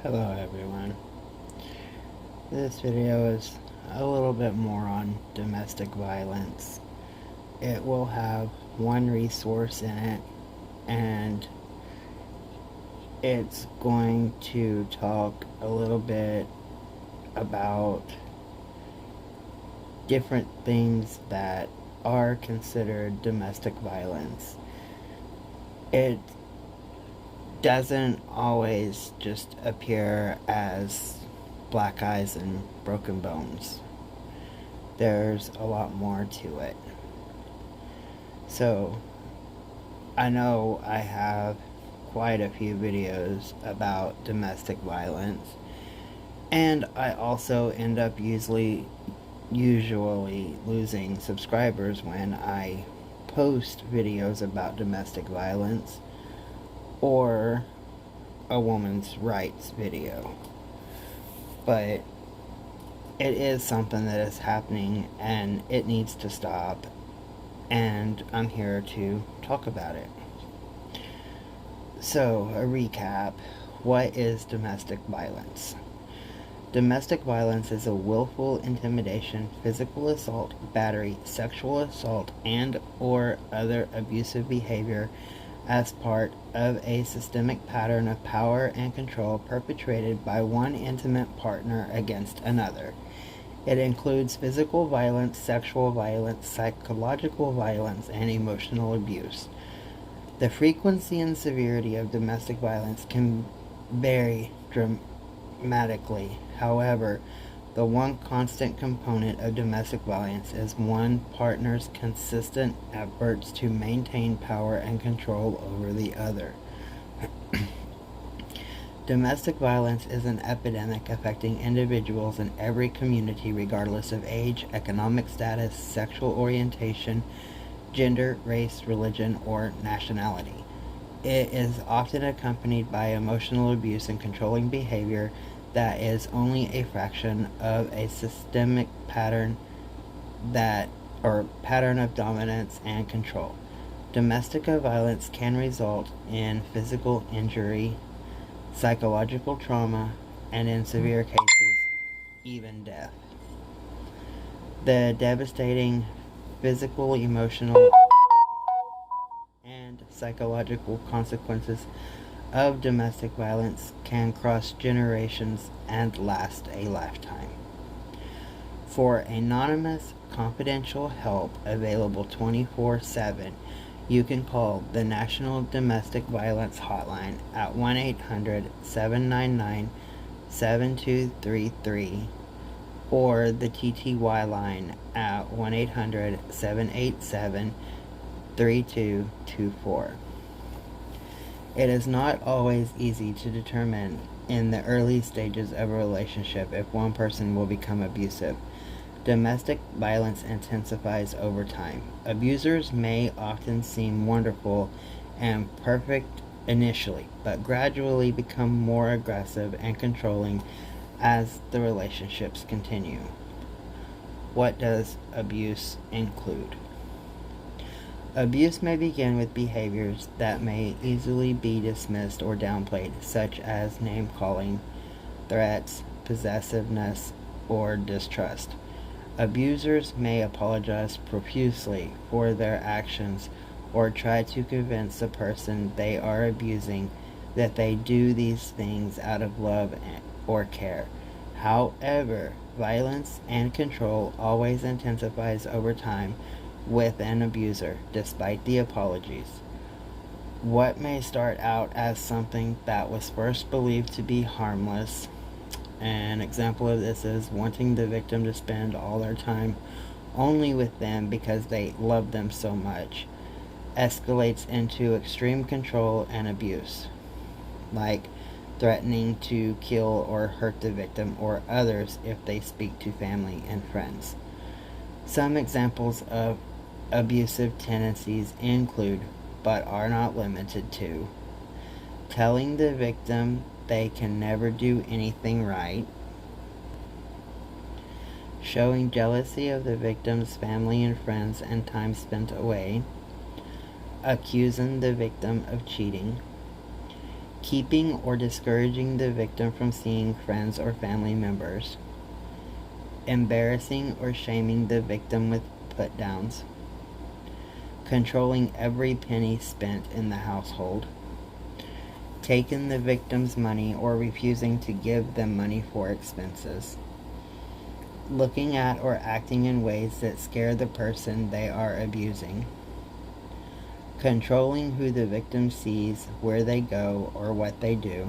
Hello everyone. This video is a little bit more on domestic violence. It will have one resource in it, and it's going to talk a little bit about different things that are considered domestic violence. It doesn't always just appear as black eyes and broken bones. There's a lot more to it. So, I know I have quite a few videos about domestic violence, and I also end up usually losing subscribers when I post videos about domestic violence or a woman's rights video. But it is something that is happening and it needs to stop, and I'm here to talk about it. So, a recap. What is domestic violence? Domestic violence is a willful intimidation, physical assault, battery, sexual assault, and or other abusive behavior as part of a systemic pattern of power and control perpetrated by one intimate partner against another. It includes physical violence, sexual violence, psychological violence, and emotional abuse. The frequency and severity of domestic violence can vary dramatically. However, the one constant component of domestic violence is one partner's consistent efforts to maintain power and control over the other. Domestic violence is an epidemic affecting individuals in every community regardless of age, economic status, sexual orientation, gender, race, religion, or nationality. It is often accompanied by emotional abuse and controlling behavior that is only a fraction of a systemic pattern pattern of dominance and control. Domestic violence can result in physical injury, psychological trauma, and in severe cases, even death. The devastating physical, emotional, and psychological consequences of domestic violence can cross generations and last a lifetime. For anonymous, confidential help available 24/7, you can call the National Domestic Violence Hotline at 1-800-799-7233 or the TTY line at 1-800-787-3224. It is not always easy to determine in the early stages of a relationship if one person will become abusive. Domestic violence intensifies over time. Abusers may often seem wonderful and perfect initially, but gradually become more aggressive and controlling as the relationships continue. What does abuse include? Abuse may begin with behaviors that may easily be dismissed or downplayed, such as name-calling, threats, possessiveness, or distrust. Abusers may apologize profusely for their actions or try to convince the person they are abusing that they do these things out of love or care. However, violence and control always intensifies over time with an abuser, despite the apologies. What may start out as something that was first believed to be harmless. An example of this is wanting the victim to spend all their time only with them because they love them so much, escalates into extreme control and abuse, like threatening to kill or hurt the victim or others if they speak to family and friends. Some examples of abusive tendencies include, but are not limited to, telling the victim they can never do anything right, showing jealousy of the victim's family and friends and time spent away, accusing the victim of cheating, keeping or discouraging the victim from seeing friends or family members, embarrassing or shaming the victim with put-downs, controlling every penny spent in the household, taking the victim's money or refusing to give them money for expenses, looking at or acting in ways that scare the person they are abusing, controlling who the victim sees, where they go, or what they do,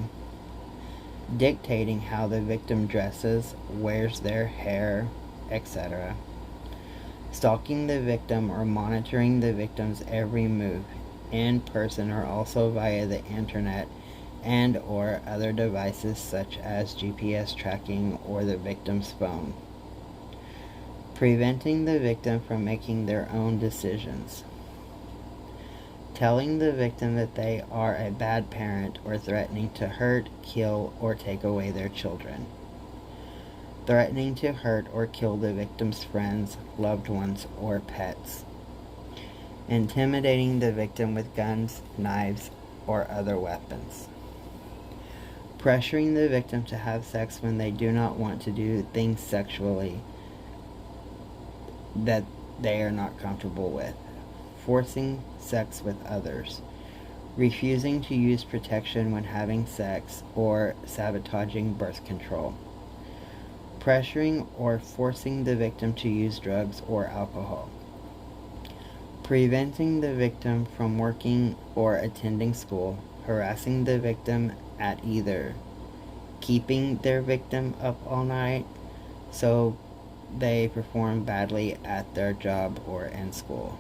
dictating how the victim dresses, wears their hair, etc., stalking the victim or monitoring the victim's every move, in person or also via the internet and or other devices such as GPS tracking or the victim's phone, preventing the victim from making their own decisions, telling the victim that they are a bad parent or threatening to hurt, kill, or take away their children, threatening to hurt or kill the victim's friends, loved ones, or pets, intimidating the victim with guns, knives, or other weapons, pressuring the victim to have sex when they do not want to do things sexually that they are not comfortable with, forcing sex with others, refusing to use protection when having sex, or sabotaging birth control, pressuring or forcing the victim to use drugs or alcohol, preventing the victim from working or attending school, harassing the victim at either keeping their victim up all night so they perform badly at their job or in school,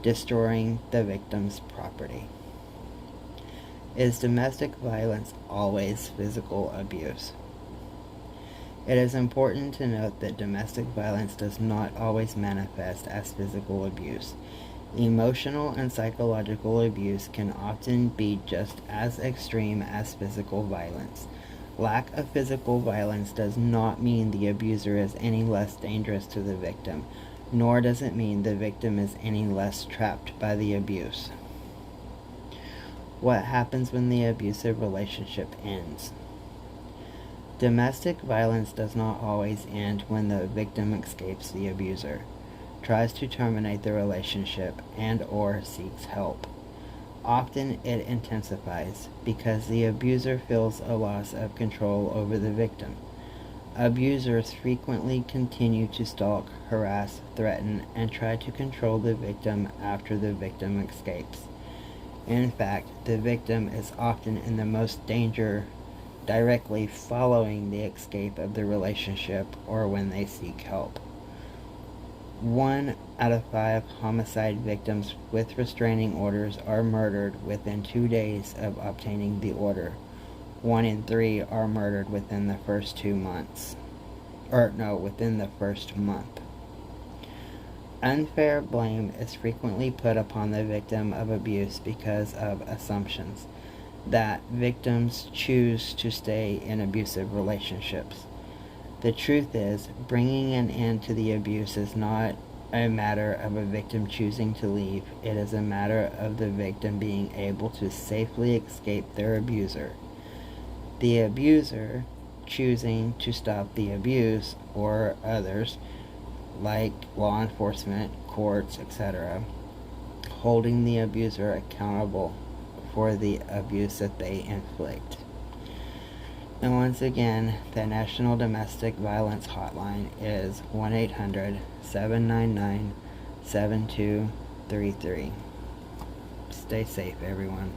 destroying the victim's property. Is domestic violence always physical abuse? It is important to note that domestic violence does not always manifest as physical abuse. Emotional and psychological abuse can often be just as extreme as physical violence. Lack of physical violence does not mean the abuser is any less dangerous to the victim, nor does it mean the victim is any less trapped by the abuse. What happens when the abusive relationship ends? Domestic violence does not always end when the victim escapes the abuser, tries to terminate the relationship, and or seeks help. Often it intensifies because the abuser feels a loss of control over the victim. Abusers frequently continue to stalk, harass, threaten, and try to control the victim after the victim escapes. In fact, the victim is often in the most danger directly following the escape of the relationship or when they seek help. 1 out of 5 homicide victims with restraining orders are murdered within 2 days of obtaining the order. 1 in 3 are murdered within the first 2 months. Within the first month. Unfair blame is frequently put upon the victim of abuse because of assumptions that victims choose to stay in abusive relationships. The truth is, bringing an end to the abuse is not a matter of a victim choosing to leave. It is a matter of the victim being able to safely escape their abuser. The abuser choosing to stop the abuse, or others, like law enforcement, courts, etc., holding the abuser accountable for the abuse that they inflict. And once again, the National Domestic Violence Hotline is 1-800-799-7233. Stay safe, everyone.